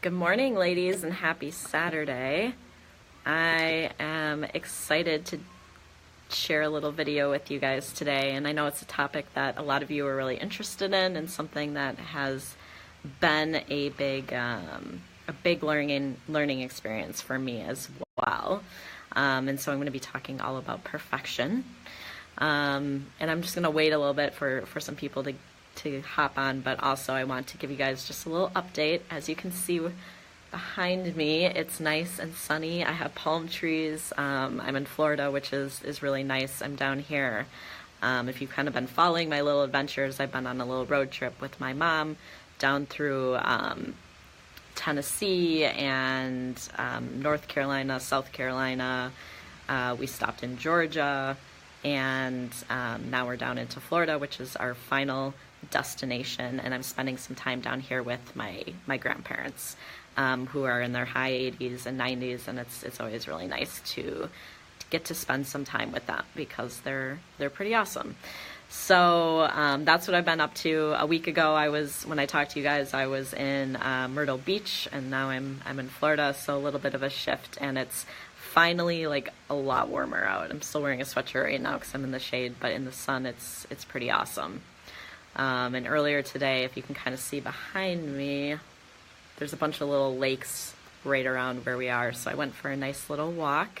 Good morning, ladies, and happy Saturday. I am excited to share a little video with you guys today, and I know it's a topic that a lot of you are really interested in and something that has been a big learning experience for me as well. And so I'm going to be talking all about perfection. And I'm just going to wait a little bit for some people to hop on, but also I want to give you guys just a little update. As you can see behind me, it's nice and sunny. I have palm trees. I'm in Florida, which is really nice. I'm down here. If you've kind of been following my little adventures, I've been on a little road trip with my mom down through Tennessee and North Carolina, South Carolina. We stopped in Georgia, and now we're down into Florida, which is our final destination, and I'm spending some time down here with my grandparents, who are in their high 80s and 90s, and it's always really nice to get to spend some time with them because they're pretty awesome. So that's what I've been up to. A week ago, when I talked to you guys, I was in Myrtle Beach, and now I'm in Florida, so a little bit of a shift, and it's finally like a lot warmer out. I'm still wearing a sweatshirt right now because I'm in the shade, but in the sun, it's pretty awesome. And earlier today, if you can kind of see behind me, there's a bunch of little lakes right around where we are. So I went for a nice little walk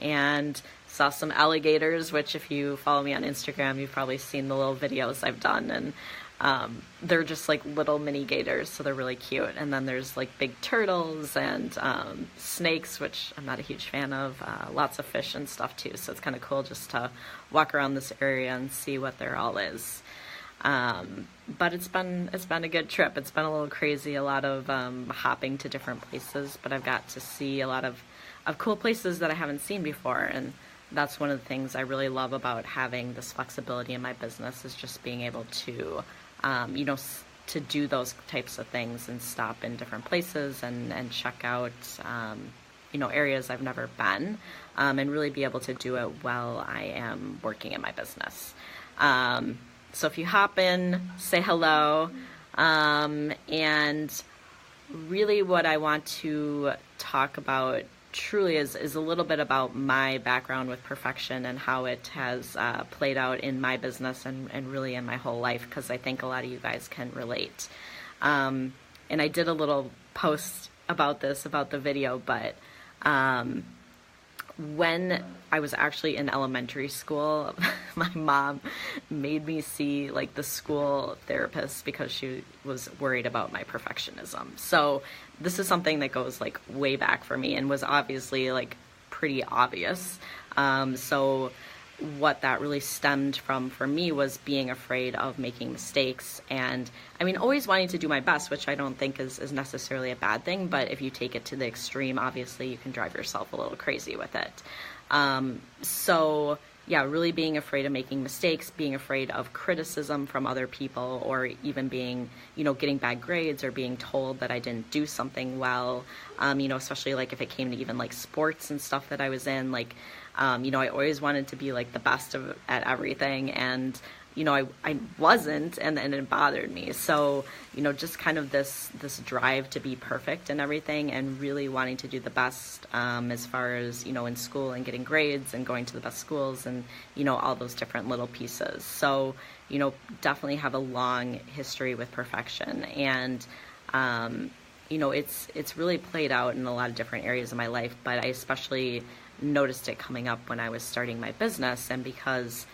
and saw some alligators, which if you follow me on Instagram, you've probably seen the little videos I've done. And they're just like little mini gators, so they're really cute. And then there's like big turtles and snakes, which I'm not a huge fan of. Lots of fish and stuff too. So it's kind of cool just to walk around this area and see what there all is. But it's been a good trip. It's been a little crazy, a lot of hopping to different places, but I've got to see a lot of cool places that I haven't seen before, and that's one of the things I really love about having this flexibility in my business, is just being able to to do those types of things and stop in different places and check out areas I've never been, and really be able to do it while I am working in my business. So if you hop in, say hello, and really what I want to talk about truly is a little bit about my background with perfection and how it has played out in my business and really in my whole life, because I think a lot of you guys can relate. And I did a little post about the video, but when I was actually in elementary school, my mom made me see like the school therapist because she was worried about my perfectionism. So this is something that goes like way back for me and was obviously like pretty obvious. So what that really stemmed from for me was being afraid of making mistakes, and I mean always wanting to do my best, which I don't think is necessarily a bad thing, but if you take it to the extreme, obviously you can drive yourself a little crazy with it. So yeah, really being afraid of making mistakes, being afraid of criticism from other people, or even being, getting bad grades or being told that I didn't do something well, especially like if it came to even like sports and stuff that I was in, like, I always wanted to be like the best at everything, and I wasn't, and it bothered me. So just kind of this drive to be perfect and everything, and really wanting to do the best as far as in school and getting grades and going to the best schools and all those different little pieces. So definitely have a long history with perfection, and it's really played out in a lot of different areas of my life, but I especially noticed it coming up when I was starting my business. And because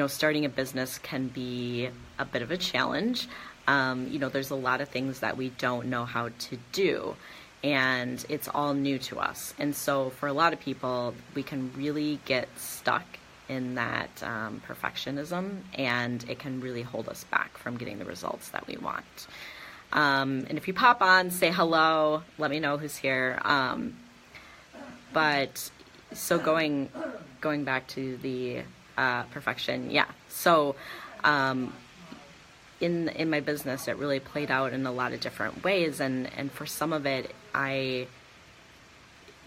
starting a business can be a bit of a challenge, there's a lot of things that we don't know how to do, and it's all new to us. And so for a lot of people, we can really get stuck in that perfectionism, and it can really hold us back from getting the results that we want. And if you pop on, say hello, let me know who's here. But so going back to the perfection, yeah. So in my business, it really played out in a lot of different ways, and for some of it, I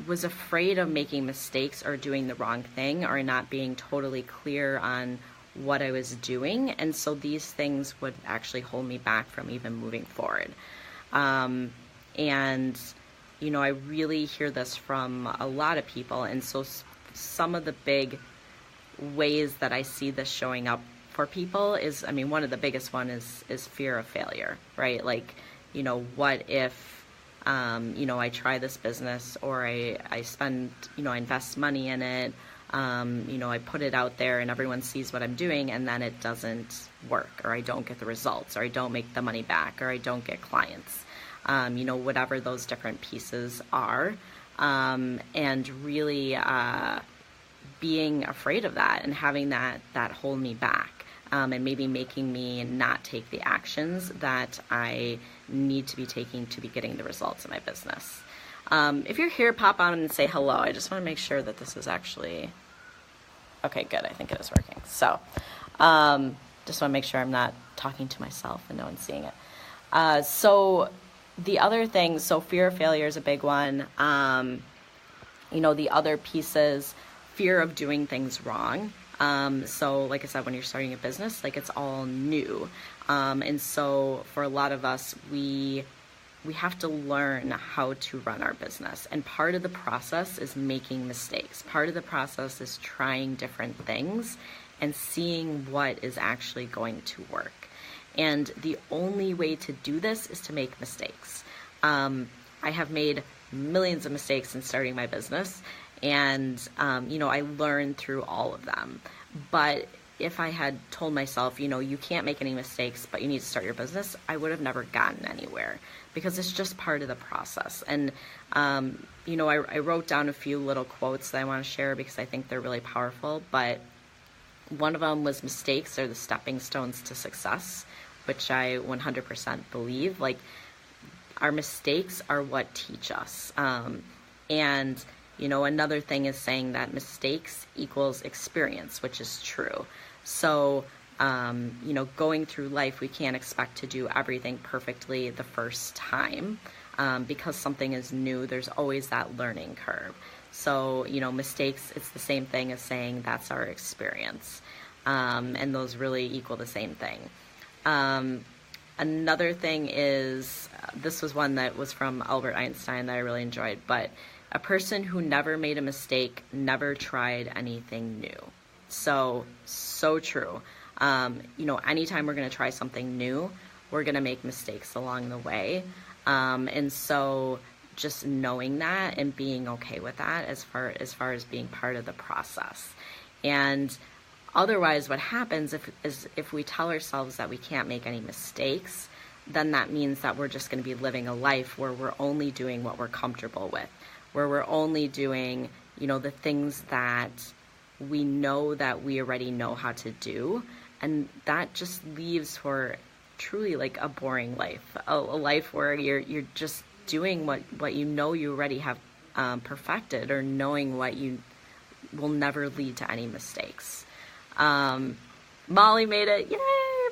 was afraid of making mistakes or doing the wrong thing or not being totally clear on what I was doing, and so these things would actually hold me back from even moving forward. And, you know, I really hear this from a lot of people. And so some of the big ways that I see this showing up for people is, I mean, one of the biggest one is fear of failure, right? Like, you know, what if, you know, I try this business, or I spend, you know, I invest money in it, you know, I put it out there and everyone sees what I'm doing, and then it doesn't work, or I don't get the results, or I don't make the money back, or I don't get clients, you know, whatever those different pieces are, and really being afraid of that and having that hold me back, and maybe making me not take the actions that I need to be taking to be getting the results in my business. If you're here, pop on and say hello. I just want to make sure that this is actually, okay, good. I think it is working. So just want to make sure I'm not talking to myself and no one's seeing it. So the other thing, so fear of failure is a big one. You know, the other pieces, fear of doing things wrong. So like I said, when you're starting a business, like it's all new. And so for a lot of us, we have to learn how to run our business. And part of the process is making mistakes. Part of the process is trying different things and seeing what is actually going to work. And the only way to do this is to make mistakes. I have made millions of mistakes in starting my business, and you know, I learned through all of them. But if I had told myself, you know, you can't make any mistakes, but you need to start your business, I would have never gotten anywhere, because it's just part of the process. And you know, I wrote down a few little quotes that I want to share because I think they're really powerful. But one of them was, mistakes are the stepping stones to success, which I 100% believe. Like, our mistakes are what teach us. And you know, another thing is saying that mistakes equals experience, which is true. So, you know, going through life, we can't expect to do everything perfectly the first time, because something is new. There's always that learning curve. So, you know, mistakes, it's the same thing as saying that's our experience. And those really equal the same thing. Another thing is, this was one that was from Albert Einstein that I really enjoyed, but a person who never made a mistake never tried anything new. So true. You know, anytime we're going to try something new, we're going to make mistakes along the way. And so just knowing that and being okay with that as far as being part of the process. And otherwise, what happens if we tell ourselves that we can't make any mistakes, then that means that we're just going to be living a life where we're only doing what we're comfortable with, where we're only doing, you know, the things that we know that we already know how to do. And that just leaves for truly like a boring life, a life where you're just doing what you know you already have perfected, or knowing what you will never lead to any mistakes. Molly made it. Yay!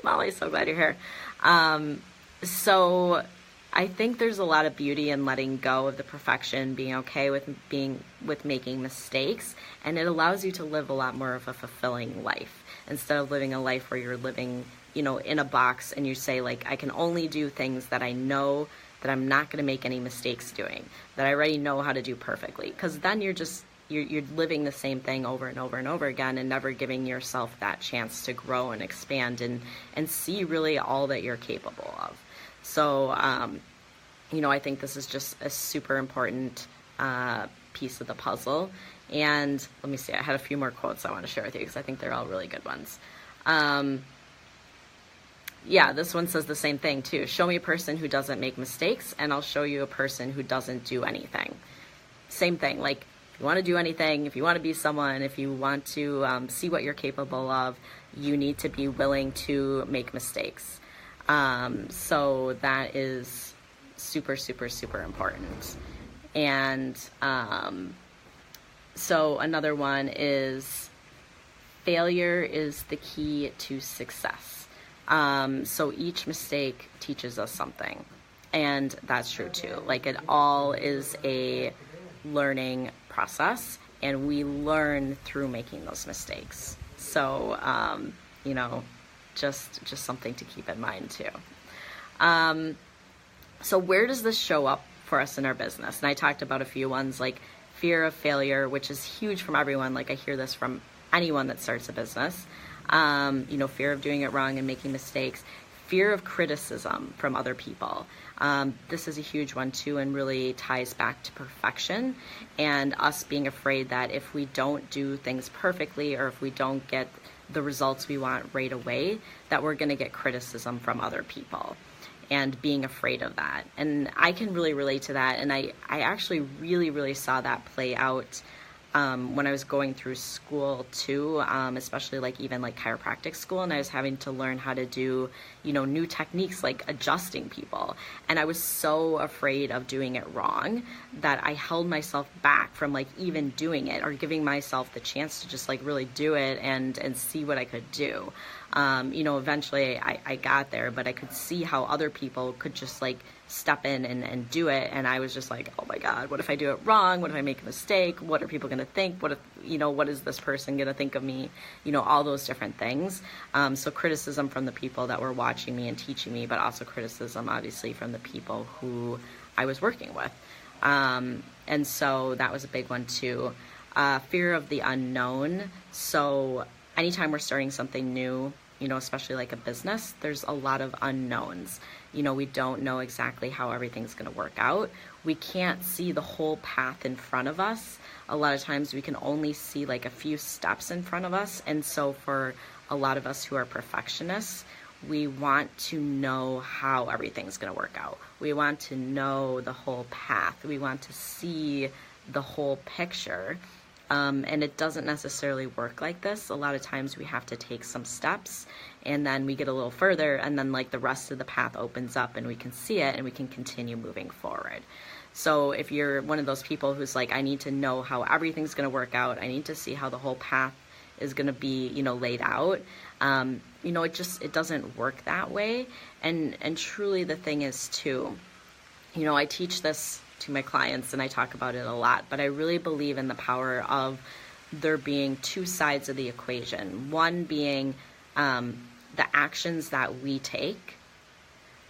Molly, so glad you're here. So I think there's a lot of beauty in letting go of the perfection, being okay with making mistakes, and it allows you to live a lot more of a fulfilling life, instead of living a life where you're living, you know, in a box, and you say, like, I can only do things that I know that I'm not going to make any mistakes doing, that I already know how to do perfectly. Because then you're living the same thing over and over and over again, and never giving yourself that chance to grow and expand and see really all that you're capable of. So, you know, I think this is just a super important piece of the puzzle. And let me see, I had a few more quotes I want to share with you because I think they're all really good ones. Yeah, this one says the same thing too. Show me a person who doesn't make mistakes, and I'll show you a person who doesn't do anything. Same thing, like, if you want to do anything, if you want to be someone, if you want to see what you're capable of, you need to be willing to make mistakes. So that is super, super, super important. And so another one is, failure is the key to success. So each mistake teaches us something, and that's true too. Like, it all is a learning process, and we learn through making those mistakes. So, you know, just something to keep in mind too. So where does this show up for us in our business? And I talked about a few ones, like fear of failure, which is huge from everyone. Like I hear this from anyone that starts a business. Fear of doing it wrong and making mistakes. Fear of criticism from other people. This is a huge one too, and really ties back to perfection and us being afraid that if we don't do things perfectly, or if we don't get the results we want right away, that we're going to get criticism from other people, and being afraid of that. And I can really relate to that. And I actually really, really saw that play out when I was going through school too, especially like even like chiropractic school, and I was having to learn how to do, new techniques like adjusting people. And I was so afraid of doing it wrong that I held myself back from like even doing it, or giving myself the chance to just like really do it and see what I could do. Eventually I got there, but I could see how other people could just like step in and do it. And I was just like, oh my God, what if I do it wrong? What if I make a mistake? What are people going to think? What is this person going to think of me? All those different things. So criticism from the people that were watching me and teaching me, but also criticism obviously from the people who I was working with. And so that was a big one too. Fear of the unknown. So anytime we're starting something new, especially like a business, there's a lot of unknowns. We don't know exactly how everything's going to work out. We can't see the whole path in front of us. A lot of times we can only see like a few steps in front of us. And so for a lot of us who are perfectionists, we want to know how everything's going to work out. We want to know the whole path. We want to see the whole picture. And it doesn't necessarily work like this. A lot of times we have to take some steps, and then we get a little further, and then like the rest of the path opens up and we can see it and we can continue moving forward. So if you're one of those people who's like, I need to know how everything's going to work out, I need to see how the whole path is going to be, laid out. It doesn't work that way. And truly the thing is too, I teach this to my clients and I talk about it a lot, but I really believe in the power of there being two sides of the equation. One being the actions that we take,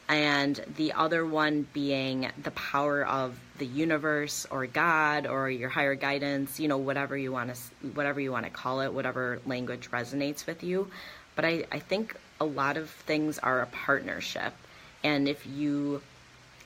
and the other one being the power of the universe or God or your higher guidance, whatever you want to call it, whatever language resonates with you. But I think a lot of things are a partnership, and if you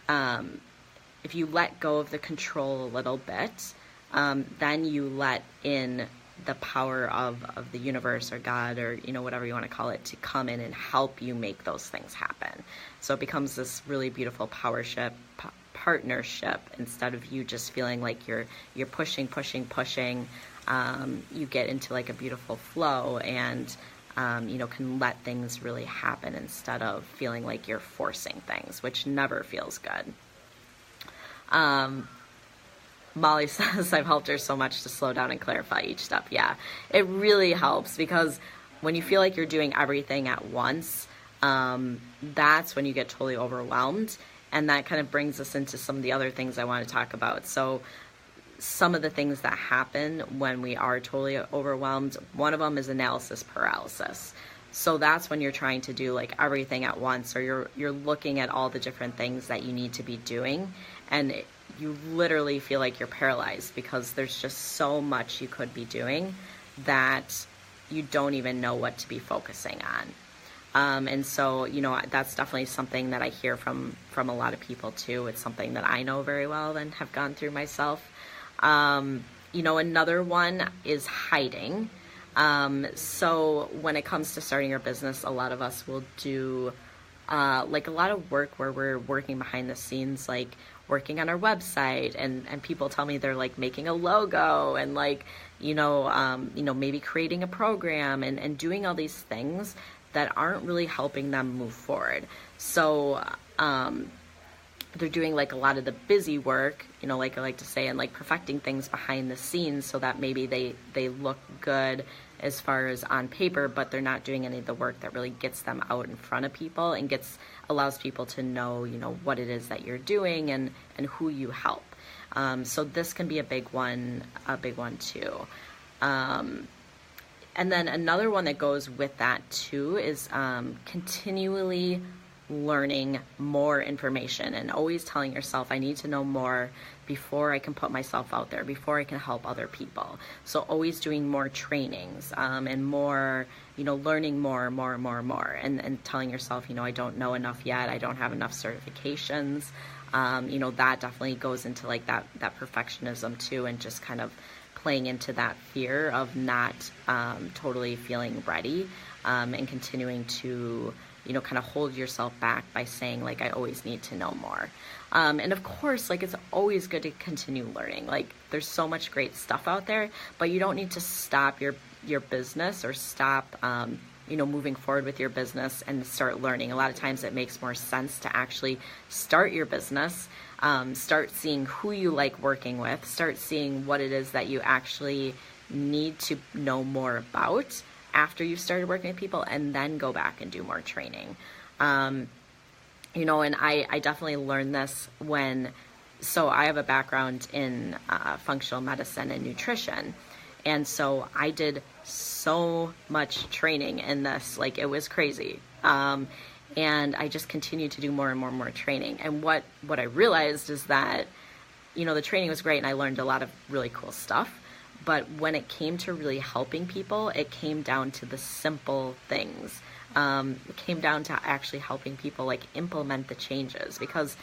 let go of the control a little bit, then you let in the power of the universe or God or, whatever you want to call it, to come in and help you make those things happen. So it becomes this really beautiful partnership instead of you just feeling like you're pushing. You get into like a beautiful flow and, can let things really happen instead of feeling like you're forcing things, which never feels good. Molly says, I've helped her so much to slow down and clarify each step. Yeah, it really helps, because when you feel like you're doing everything at once, that's when you get totally overwhelmed. And that kind of brings us into some of the other things I want to talk about. So some of the things that happen when we are totally overwhelmed, one of them is analysis paralysis. So that's when you're trying to do like everything at once, or you're looking at all the different things that you need to be doing, and you literally feel like you're paralyzed because there's just so much you could be doing that you don't even know what to be focusing on. And so, that's definitely something that I hear from a lot of people too. It's something that I know very well and have gone through myself. Another one is hiding. So when it comes to starting your business, a lot of us will do like a lot of work where we're working behind the scenes, like working on our website, and people tell me they're like making a logo and like, maybe creating a program and doing all these things that aren't really helping them move forward. So, they're doing like a lot of the busy work, like I like to say, and like perfecting things behind the scenes so that maybe they look good as far as on paper, but they're not doing any of the work that really gets them out in front of people and allows people to know, what it is that you're doing and who you help. So this can be a big one too. And then another one that goes with that too is continually learning more information and always telling yourself, I need to know more before I can put myself out there, before I can help other people. So always doing more trainings, and more, learning more, and telling yourself, I don't know enough yet. I don't have enough certifications. That definitely goes into like that perfectionism too, and just kind of playing into that fear of not totally feeling ready, and continuing to kind of hold yourself back by saying like, I always need to know more. And of course, like, it's always good to continue learning. Like, there's so much great stuff out there, but you don't need to stop your business or stop, moving forward with your business and start learning. A lot of times it makes more sense to actually start your business, start seeing who you like working with, start seeing what it is that you actually need to know more about after you've started working with people, and then go back and do more training. And I definitely learned this so I have a background in functional medicine and nutrition. And so I did so much training in this, like, it was crazy. And I just continued to do more and more training. And what I realized is that, the training was great and I learned a lot of really cool stuff. But when it came to really helping people, it came down to the simple things. It came down to actually helping people like implement the changes, because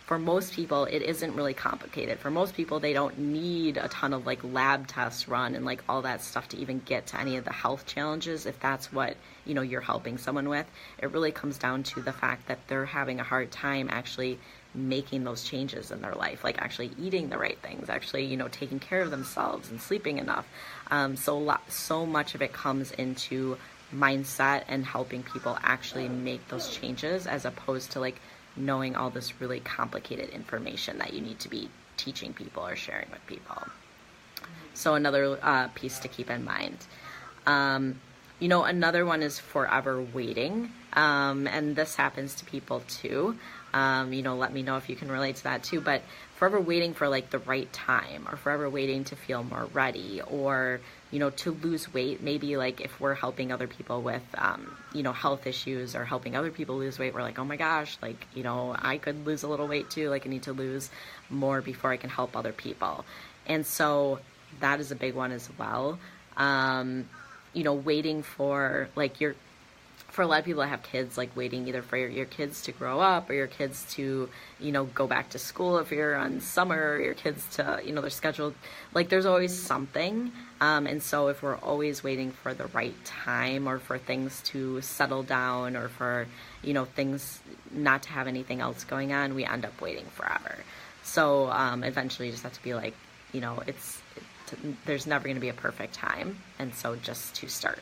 for most people, it isn't really complicated. For most people, they don't need a ton of like lab tests run and like all that stuff to even get to any of the health challenges. If that's what, you're helping someone with, it really comes down to the fact that they're having a hard time actually making those changes in their life, like actually eating the right things, actually, taking care of themselves and sleeping enough. So much of it comes into mindset and helping people actually make those changes, as opposed to like knowing all this really complicated information that you need to be teaching people or sharing with people. So another piece to keep in mind. Another one is forever waiting. And this happens to people too. Let me know if you can relate to that too, but forever waiting for like the right time, or forever waiting to feel more ready, or, to lose weight. Maybe like if we're helping other people with, health issues, or helping other people lose weight, we're like, oh my gosh, like, I could lose a little weight too. Like, I need to lose more before I can help other people. And so that is a big one as well. Waiting for like for a lot of people that have kids, like waiting either for your kids to grow up, or your kids to, go back to school if you're on summer, or your kids to, they're scheduled, like there's always something. And so if we're always waiting for the right time, or for things to settle down, or for, things not to have anything else going on, we end up waiting forever. So eventually you just have to be like, there's never going to be a perfect time. And so just to start.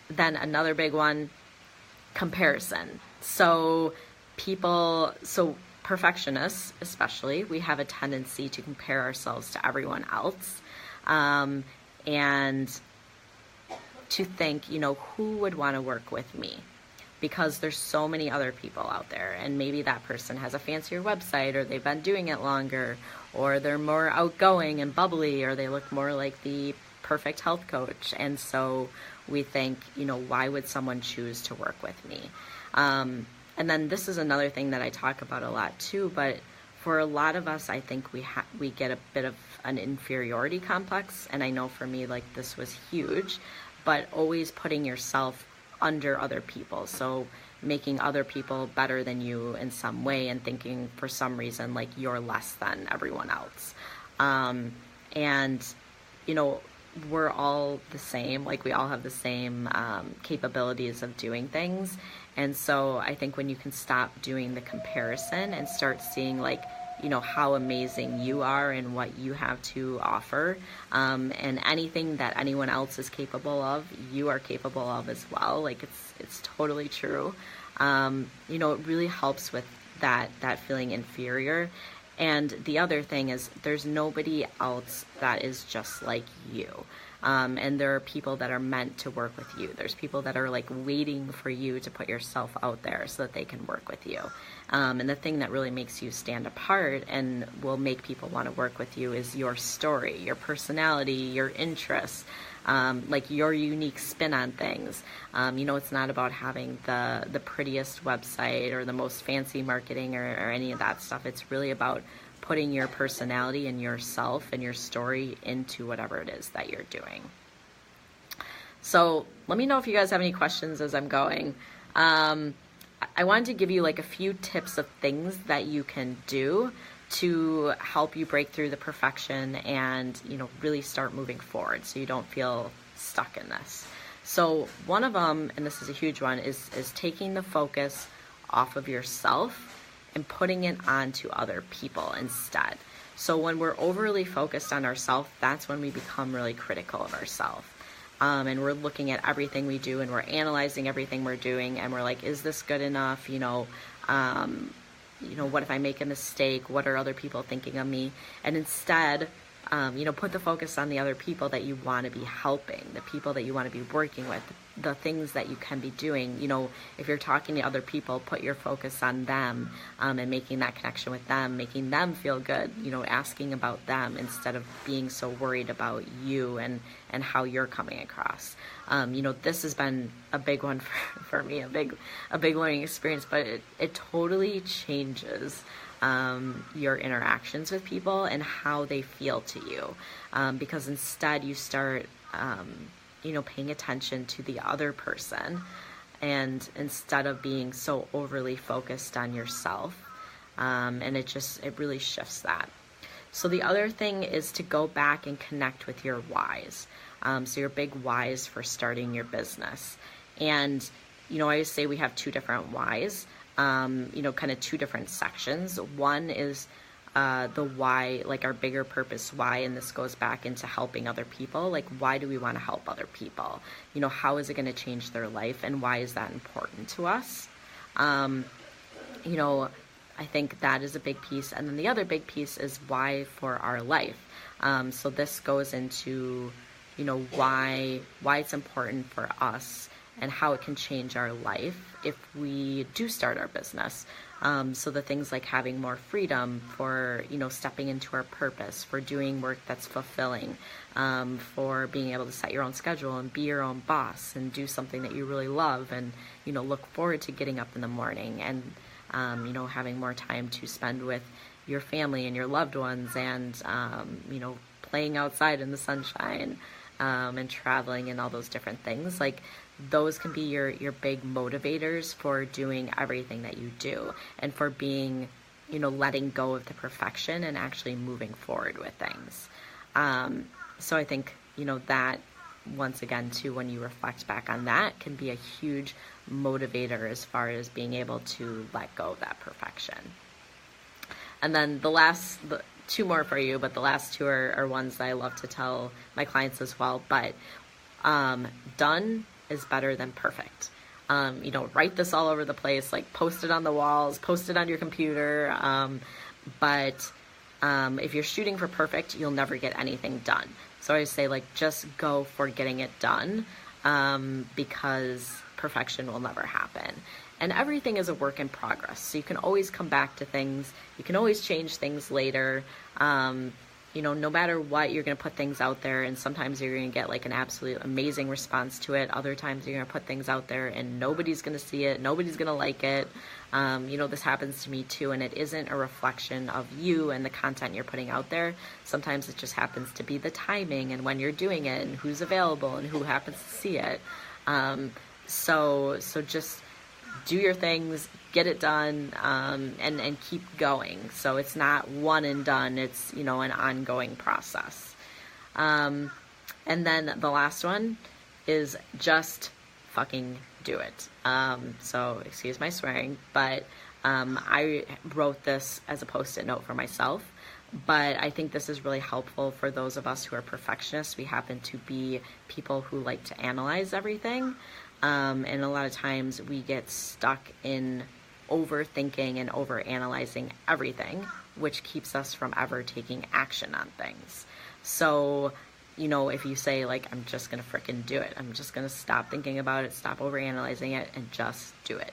Then another big one, comparison. So perfectionists especially, we have a tendency to compare ourselves to everyone else, and to think, who would want to work with me? Because there's so many other people out there, and maybe that person has a fancier website, or they've been doing it longer, or they're more outgoing and bubbly, or they look more like the perfect health coach. And so we think, why would someone choose to work with me? And then this is another thing that I talk about a lot too, but for a lot of us, I think we get a bit of an inferiority complex. And I know for me, like, this was huge, but always putting yourself under other people. So making other people better than you in some way, and thinking for some reason like you're less than everyone else. And we're all the same, like we all have the same capabilities of doing things. And so I think when you can stop doing the comparison and start seeing like, how amazing you are and what you have to offer, and anything that anyone else is capable of, you are capable of as well. Like it's totally true. It really helps with that feeling inferior. And the other thing is, there's nobody else that is just like you. And there are people that are meant to work with you. There's people that are like waiting for you to put yourself out there so that they can work with you. And the thing that really makes you stand apart and will make people want to work with you is your story, your personality, your interests. like your unique spin on things. It's not about having the prettiest website or the most fancy marketing or any of that stuff. It's really about putting your personality and yourself and your story into whatever it is that you're doing. So let me know if you guys have any questions as I'm going. I wanted to give you like a few tips of things that you can do to help you break through the perfection and, really start moving forward so you don't feel stuck in this. So one of them, and this is a huge one, is taking the focus off of yourself and putting it onto other people instead. So when we're overly focused on ourselves, that's when we become really critical of ourselves. And we're looking at everything we do and we're analyzing everything we're doing and we're like, is this good enough? What if I make a mistake? What are other people thinking of me? And instead, put the focus on the other people that you want to be helping, the people that you want to be working with, the things that you can be doing. If you're talking to other people, put your focus on them, and making that connection with them, making them feel good, asking about them instead of being so worried about you and how you're coming across. This has been a big one for me, a big learning experience, but it totally changes your interactions with people and how they feel to you, because instead you start paying attention to the other person, and instead of being so overly focused on yourself, and it really shifts that. So the other thing is to go back and connect with your whys, so your big whys for starting your business. And I always say we have two different whys, kind of two different sections. One is the why, like our bigger purpose why, and this goes back into helping other people. Like, why do we want to help other people? How is it going to change their life, and why is that important to us? I think that is a big piece. And then the other big piece is why for our life. So this goes into, why it's important for us and how it can change our life if we do start our business. So the things like having more freedom, for, stepping into our purpose, for doing work that's fulfilling, for being able to set your own schedule and be your own boss and do something that you really love and, look forward to getting up in the morning and, having more time to spend with your family and your loved ones and, playing outside in the sunshine, and traveling and all those different things. Like, those can be your big motivators for doing everything that you do and for being, letting go of the perfection and actually moving forward with things. So I think, that once again too, when you reflect back on that, can be a huge motivator as far as being able to let go of that perfection. And then the two more for you, but the last two are ones that I love to tell my clients as well. But done is better than perfect. Write this all over the place, like post it on the walls, post it on your computer. But if you're shooting for perfect, you'll never get anything done. So I say, like, just go for getting it done, because perfection will never happen. And everything is a work in progress. So you can always come back to things. You can always change things later. No matter what, you're going to put things out there, and sometimes you're going to get like an absolute amazing response to it. Other times you're going to put things out there and nobody's going to see it. Nobody's going to like it. This happens to me too, and it isn't a reflection of you and the content you're putting out there. Sometimes it just happens to be the timing and when you're doing it and who's available and who happens to see it. So just do your things, get it done, and keep going. So it's not one and done, it's, an ongoing process. And then the last one is just fucking do it. So excuse my swearing, but I wrote this as a Post-it note for myself. But I think this is really helpful for those of us who are perfectionists. We happen to be people who like to analyze everything. And a lot of times we get stuck in overthinking and overanalyzing everything, which keeps us from ever taking action on things. So, if you say, like, I'm just going to frickin' do it. I'm just going to stop thinking about it, stop overanalyzing it, and just do it.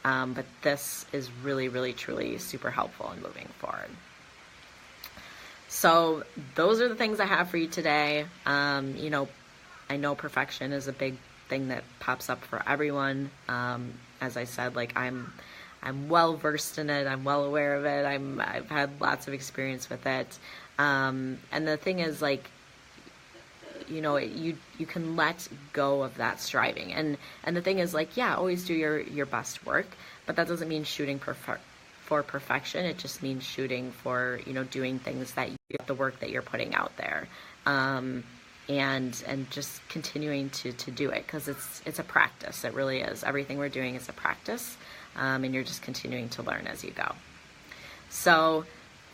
But this is really, really, truly super helpful in moving forward. So those are the things I have for you today. I I know perfection is a big thing that pops up for everyone. As I said, like I'm well versed in it. I'm well aware of it. I've had lots of experience with it. And the thing is, like, you know, you can let go of that striving. And the thing is, like, yeah, always do your best work, but that doesn't mean shooting for perfection. It just means shooting for, you know, doing things that the work that you're putting out there. And just continuing to do it, because it's a practice. It really is. Everything we're doing is a practice, and you're just continuing to learn as you go. So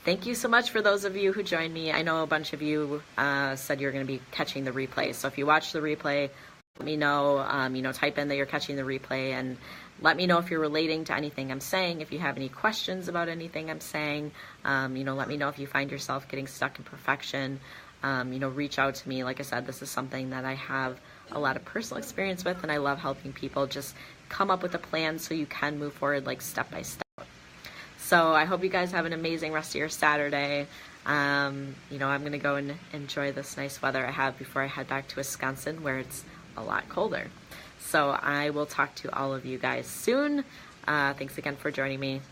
thank you so much for those of you who joined me. I know a bunch of you said you're going to be catching the replay. So if you watch the replay, let me know. You know, type in that you're catching the replay, and let me know if you're relating to anything I'm saying. If you have any questions about anything I'm saying, you know, let me know if you find yourself getting stuck in perfection. You know, reach out to me. Like I said, this is something that I have a lot of personal experience with, and I love helping people just come up with a plan so you can move forward, like, step by step. So I hope you guys have an amazing rest of your Saturday. You know, I'm going to go and enjoy this nice weather I have before I head back to Wisconsin, where it's a lot colder. So I will talk to all of you guys soon. Thanks again for joining me.